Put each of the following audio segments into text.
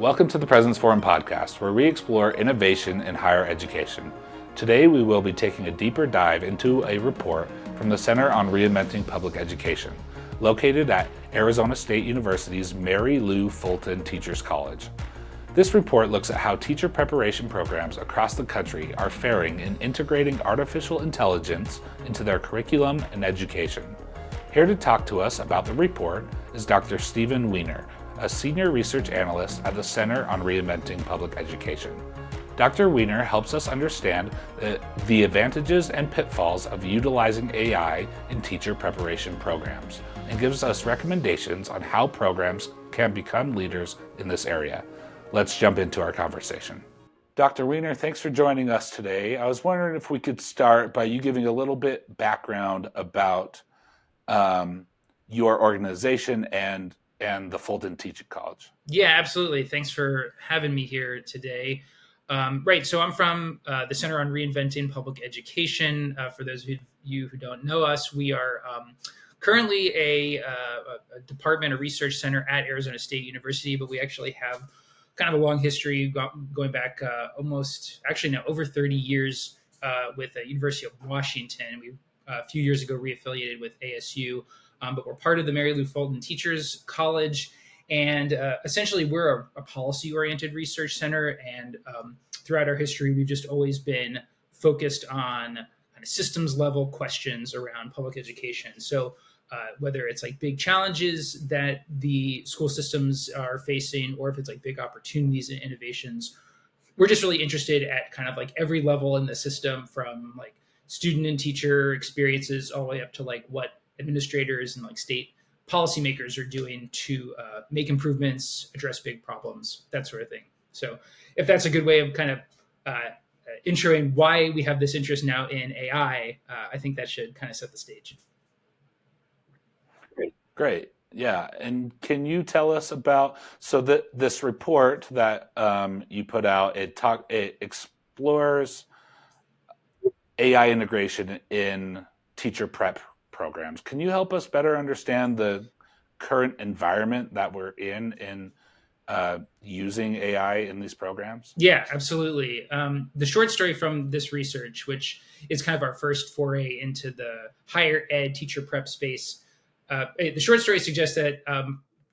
Welcome to the President's Forum podcast, where we explore innovation in higher education. Today, we will be taking a deeper dive into a report from the Center on Reinventing Public Education, located at Arizona State University's Mary Lou Fulton Teachers College. This report looks at how teacher preparation programs across the country are faring in integrating artificial intelligence into their curriculum and education. Here to talk to us about the report is Dr. Stephen Weiner, a senior research analyst at the Center on Reinventing Public Education. Dr. Weiner helps us understand the advantages and pitfalls of utilizing AI in teacher preparation programs and gives us recommendations on how programs can become leaders in this area. Let's jump into our conversation. Dr. Weiner, thanks for joining us today. I was wondering if we could start by you giving a little bit background about your organization and the Fulton Teaching College. Yeah, absolutely. Thanks for having me here today. Right, so I'm from the Center on Reinventing Public Education. For those of you who don't know us, we are currently a department, a research center at Arizona State University, but we actually have kind of a long history going back over 30 years with the University of Washington. We a few years ago reaffiliated with ASU, but we're part of the Mary Lou Fulton Teachers College. And essentially, we're a policy-oriented research center. And throughout our history, we've just always been focused on kind of systems-level questions around public education. So whether it's like big challenges that the school systems are facing, or if it's like big opportunities and innovations, we're just really interested at kind of like every level in the system, from like student and teacher experiences all the way up to like what administrators and like state policymakers are doing to make improvements, address big problems, that sort of thing. So if that's a good way of kind of introing why we have this interest now in AI, I think that should kind of set the stage. Great. Yeah. And can you tell us about, this report that you put out, it explores AI integration in teacher prep programs. Can you help us better understand the current environment that we're in using AI in these programs? Yeah, absolutely. The short story from this research, which is kind of our first foray into the higher ed teacher prep space, the short story suggests that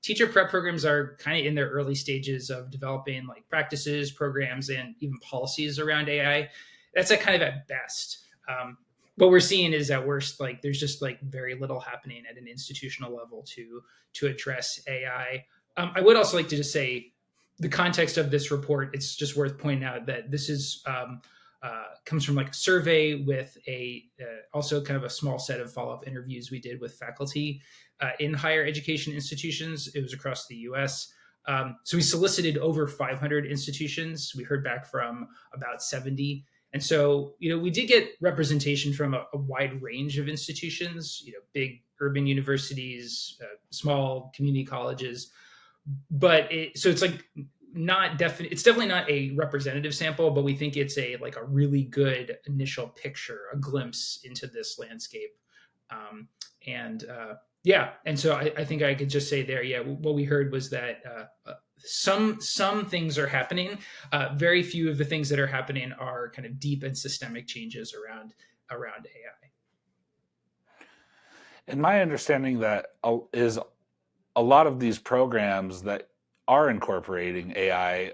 teacher prep programs are kind of in their early stages of developing like practices, programs, and even policies around AI. That's kind of at best. What we're seeing is at worst, like there's just like very little happening at an institutional level to address AI. I would also like to just say the context of this report. It's just worth pointing out that this is comes from like a survey with also kind of a small set of follow-up interviews we did with faculty in higher education institutions. It was across the U.S. So we solicited over 500 institutions. We heard back from about 70. And so, we did get representation from a wide range of institutions, big urban universities, small community colleges. But it's like it's definitely not a representative sample, but we think it's a really good initial picture, a glimpse into this landscape. And so I think I could just say there, what we heard was that some things are happening. Very few of the things that are happening are kind of deep and systemic changes around AI. And my understanding that is a lot of these programs that are incorporating AI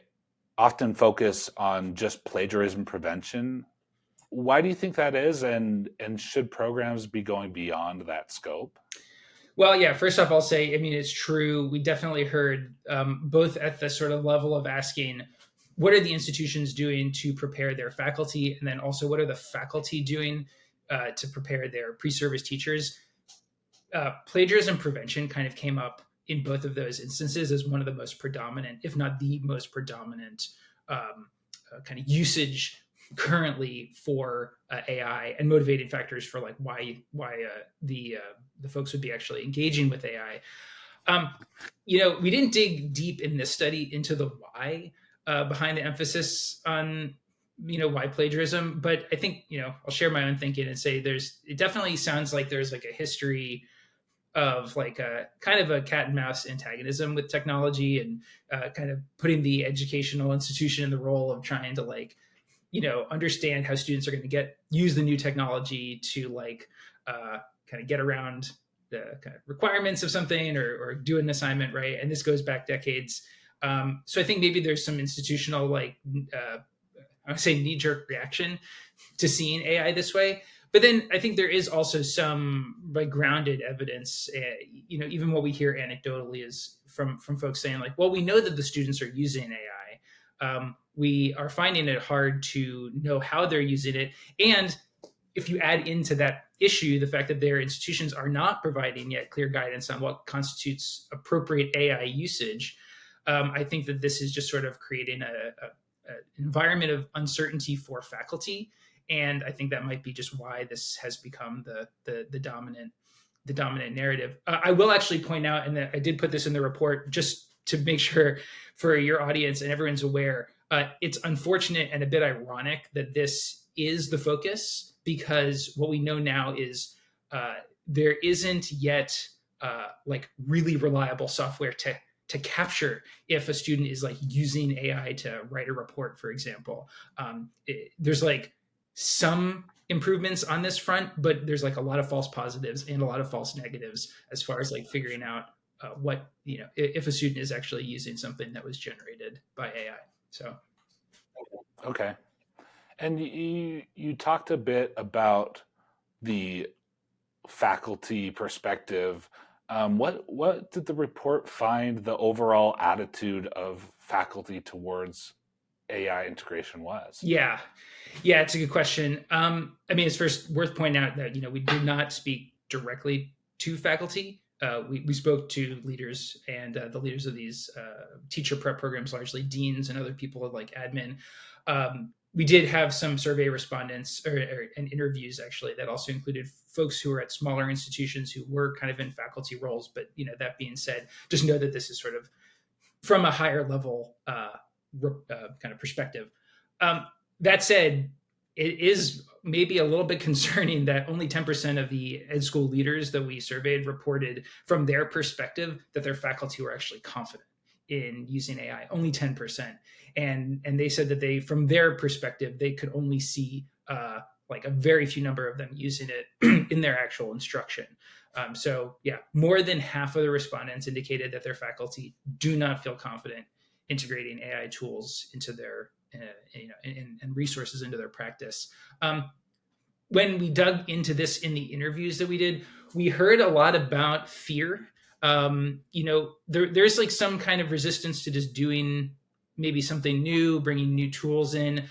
often focus on just plagiarism prevention. Why do you think that is? And should programs be going beyond that scope? Well, yeah, first off, I'll say, it's true. We definitely heard both at the sort of level of asking, what are the institutions doing to prepare their faculty? And then also, what are the faculty doing to prepare their pre-service teachers? Plagiarism prevention kind of came up in both of those instances as one of the most predominant, if not the most predominant kind of usage currently for AI, and motivating factors for like why the folks would be actually engaging with AI. We didn't dig deep in this study into the why behind the emphasis on why plagiarism, but I think I'll share my own thinking and say it definitely sounds like there's like a history of like a kind of a cat and mouse antagonism with technology, and kind of putting the educational institution in the role of trying to like, understand how students are going to use the new technology to like kind of get around the kind of requirements of something, or do an assignment, right? And this goes back decades. So I think maybe there's some institutional like I would say knee-jerk reaction to seeing AI this way. But then I think there is also some like grounded evidence. Even what we hear anecdotally is from folks saying like, well, we know that the students are using AI. We are finding it hard to know how they're using it. And if you add into that issue the fact that their institutions are not providing yet clear guidance on what constitutes appropriate AI usage, I think that this is just sort of creating an environment of uncertainty for faculty. And I think that might be just why this has become the dominant narrative. I will actually point out, and I did put this in the report just to make sure for your audience and everyone's aware, it's unfortunate and a bit ironic that this is the focus, because what we know now is there isn't yet like really reliable software to capture if a student is like using AI to write a report, for example. There's like some improvements on this front, but there's like a lot of false positives and a lot of false negatives as far as like figuring out what, if a student is actually using something that was generated by AI. So. Okay. And you talked a bit about the faculty perspective. What did the report find the overall attitude of faculty towards AI integration was? Yeah, it's a good question. It's first worth pointing out that we did not speak directly to faculty. We spoke to leaders, and the leaders of these teacher prep programs, largely deans and other people like admin. We did have some survey respondents and interviews actually that also included folks who were at smaller institutions who were kind of in faculty roles. But that being said, just know that this is sort of from a higher level kind of perspective. That said, it is maybe a little bit concerning that only 10% of the ed school leaders that we surveyed reported from their perspective that their faculty were actually confident in using AI. Only 10%. And they said that from their perspective, they could only see like a very few number of them using it in their actual instruction. So yeah, more than half of the respondents indicated that their faculty do not feel confident integrating AI tools into their and resources into their practice. When we dug into this in the interviews that we did, we heard a lot about fear. There's like some kind of resistance to just doing maybe something new, bringing new tools in,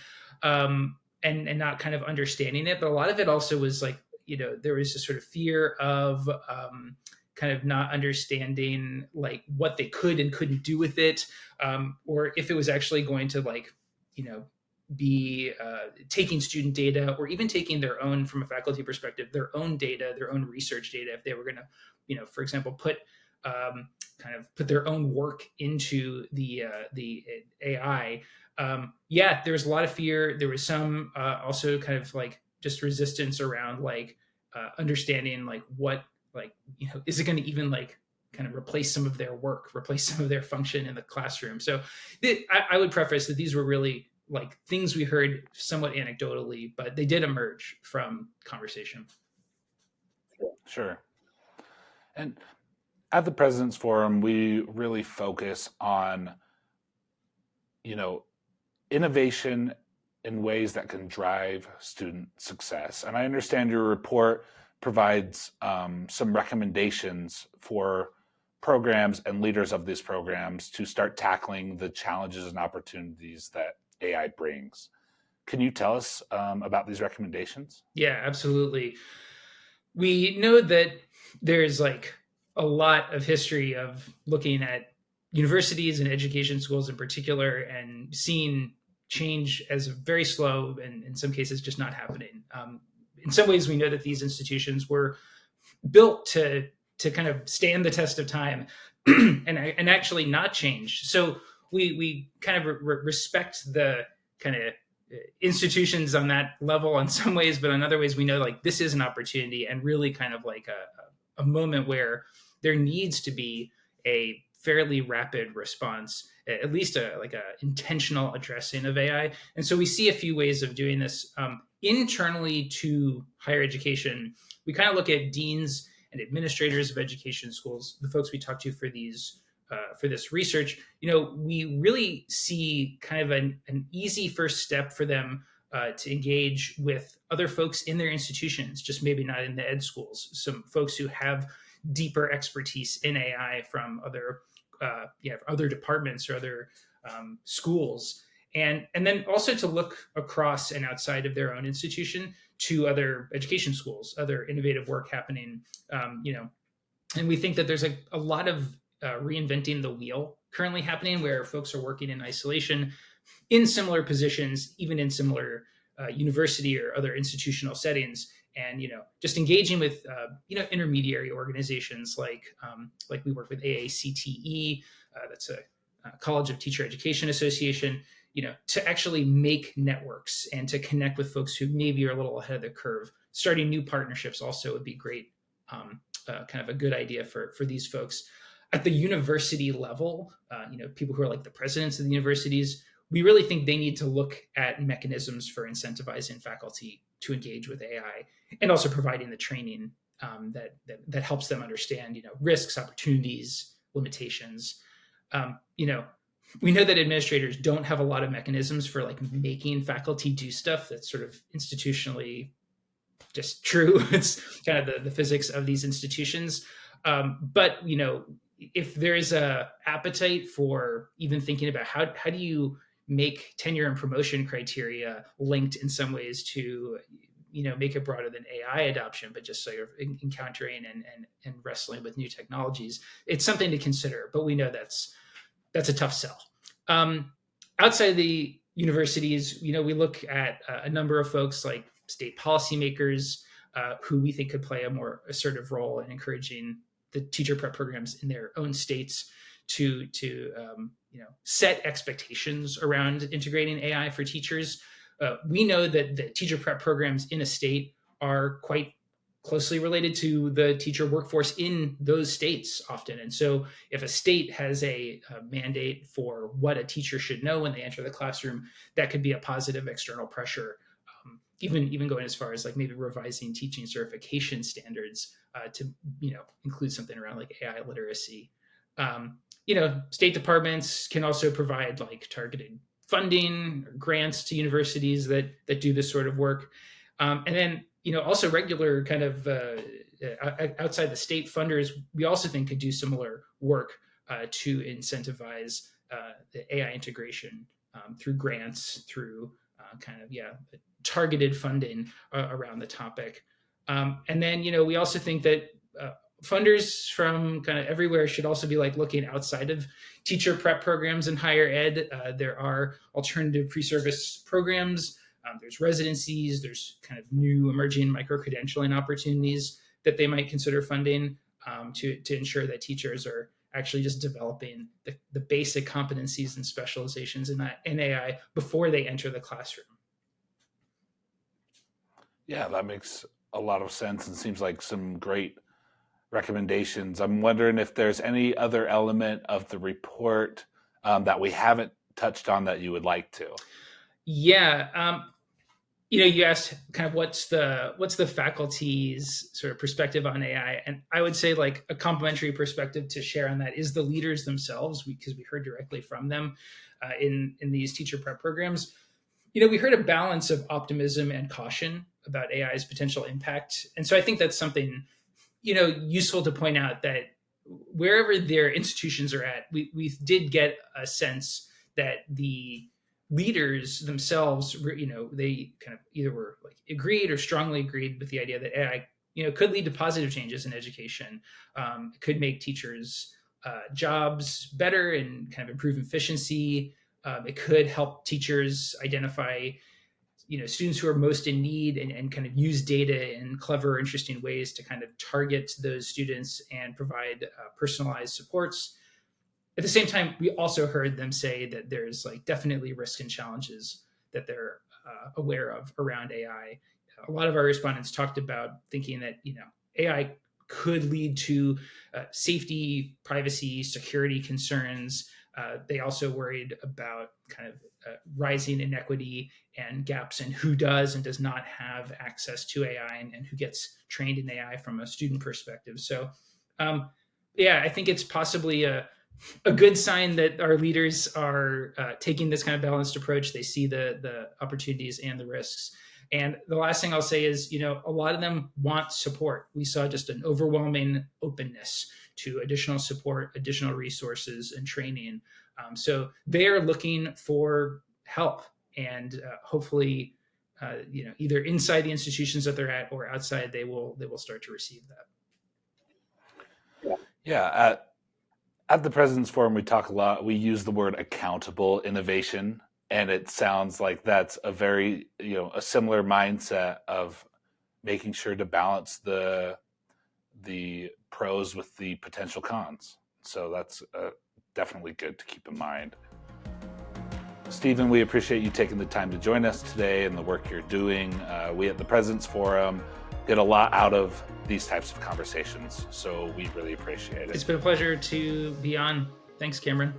and not kind of understanding it. But a lot of it also was like, there was a sort of fear of kind of not understanding like what they could and couldn't do with it, or if it was actually going to like, be taking student data, or even taking their own, from a faculty perspective, their own data, their own research data, if they were going to, for example, put their own work into the AI. There was a lot of fear. There was some also kind of like just resistance around like understanding like what, like, is it going to even like kind of replace some of their work, replace some of their function in the classroom. So I would preface that these were really like things we heard somewhat anecdotally, but they did emerge from conversation. Sure. And at the President's Forum, we really focus on, innovation in ways that can drive student success. And I understand your report provides some recommendations for programs and leaders of these programs to start tackling the challenges and opportunities that AI brings. Can you tell us about these recommendations? Yeah, absolutely. We know that there's like a lot of history of looking at universities and education schools in particular and seeing change as very slow and in some cases just not happening. In some ways, we know that these institutions were built to kind of stand the test of time and actually not change. So we kind of respect the kind of institutions on that level in some ways, but in other ways we know like this is an opportunity and really kind of like a moment where there needs to be a fairly rapid response, at least a intentional addressing of AI. And so we see a few ways of doing this. Internally to higher education, we kind of look at deans and administrators of education schools, the folks we talk to for this research. We really see kind of an easy first step for them to engage with other folks in their institutions, just maybe not in the ed schools, some folks who have deeper expertise in AI from other departments or other schools. And then also to look across and outside of their own institution to other education schools, other innovative work happening, and we think that there's a lot of reinventing the wheel currently happening, where folks are working in isolation in similar positions, even in similar university or other institutional settings, and just engaging with intermediary organizations like we work with AACTE, that's a College of Teacher Education Association, to actually make networks and to connect with folks who maybe are a little ahead of the curve. Starting new partnerships also would be great, kind of a good idea for these folks. At the university level, people who are like the presidents of the universities, we really think they need to look at mechanisms for incentivizing faculty to engage with AI, and also providing the training that helps them understand, risks, opportunities, limitations. We know that administrators don't have a lot of mechanisms for making faculty do stuff that's sort of institutionally just true. It's kind of the physics of these institutions. But if there is a appetite for even thinking about how do you make tenure and promotion criteria linked in some ways to make it broader than AI adoption, but just sort of encountering and wrestling with new technologies, it's something to consider. But we know that's a tough sell. Outside of the universities, we look at a number of folks like state policymakers who we think could play a more assertive role in encouraging the teacher prep programs in their own states to set expectations around integrating AI for teachers. We know that the teacher prep programs in a state are quite closely related to the teacher workforce in those states often. And so if a state has a mandate for what a teacher should know when they enter the classroom, that could be a positive external pressure, even going as far as maybe revising teaching certification standards to include something around AI literacy. State departments can also provide targeted funding or grants to universities that do this sort of work. And then also regular kind of outside the state funders, we also think could do similar work to incentivize the AI integration through grants, through targeted funding around the topic. And then, we also think that funders from kind of everywhere should also be looking outside of teacher prep programs in higher ed. There are alternative pre-service programs. There's residencies, there's kind of new emerging micro-credentialing opportunities that they might consider funding to ensure that teachers are actually just developing the basic competencies and specializations in AI before they enter the classroom. Yeah, that makes a lot of sense and seems like some great recommendations. I'm wondering if there's any other element of the report that we haven't touched on that you would like to. Yeah. You asked kind of what's the faculty's sort of perspective on AI, and I would say a complementary perspective to share on that is the leaders themselves, because we heard directly from them in these teacher prep programs. We heard a balance of optimism and caution about AI's potential impact, and so I think that's something useful to point out, that wherever their institutions are at, we did get a sense that the leaders themselves, they kind of either were agreed or strongly agreed with the idea that AI, could lead to positive changes in education. It could make teachers' jobs better and kind of improve efficiency. It could help teachers identify, students who are most in need and kind of use data in clever, interesting ways to kind of target those students and provide personalized supports. At the same time, we also heard them say that there's definitely risks and challenges that they're aware of around AI. A lot of our respondents talked about thinking that AI could lead to safety, privacy, security concerns. They also worried about kind of rising inequity and gaps in who does and does not have access to AI, and who gets trained in AI from a student perspective. So, I think it's possibly a good sign that our leaders are taking this kind of balanced approach. They see the opportunities and the risks. And the last thing I'll say is, a lot of them want support. We saw just an overwhelming openness to additional support, additional resources, and training. So they're looking for help, and hopefully, either inside the institutions that they're at or outside, they will start to receive that. Yeah. At the President's Forum, we talk a lot. We use the word accountable innovation, and it sounds like that's a very, a similar mindset of making sure to balance the pros with the potential cons. So that's definitely good to keep in mind. Stephen, we appreciate you taking the time to join us today and the work you're doing. We at the President's Forum get a lot out of these types of conversations, so we really appreciate it. It's been a pleasure to be on. Thanks, Cameron.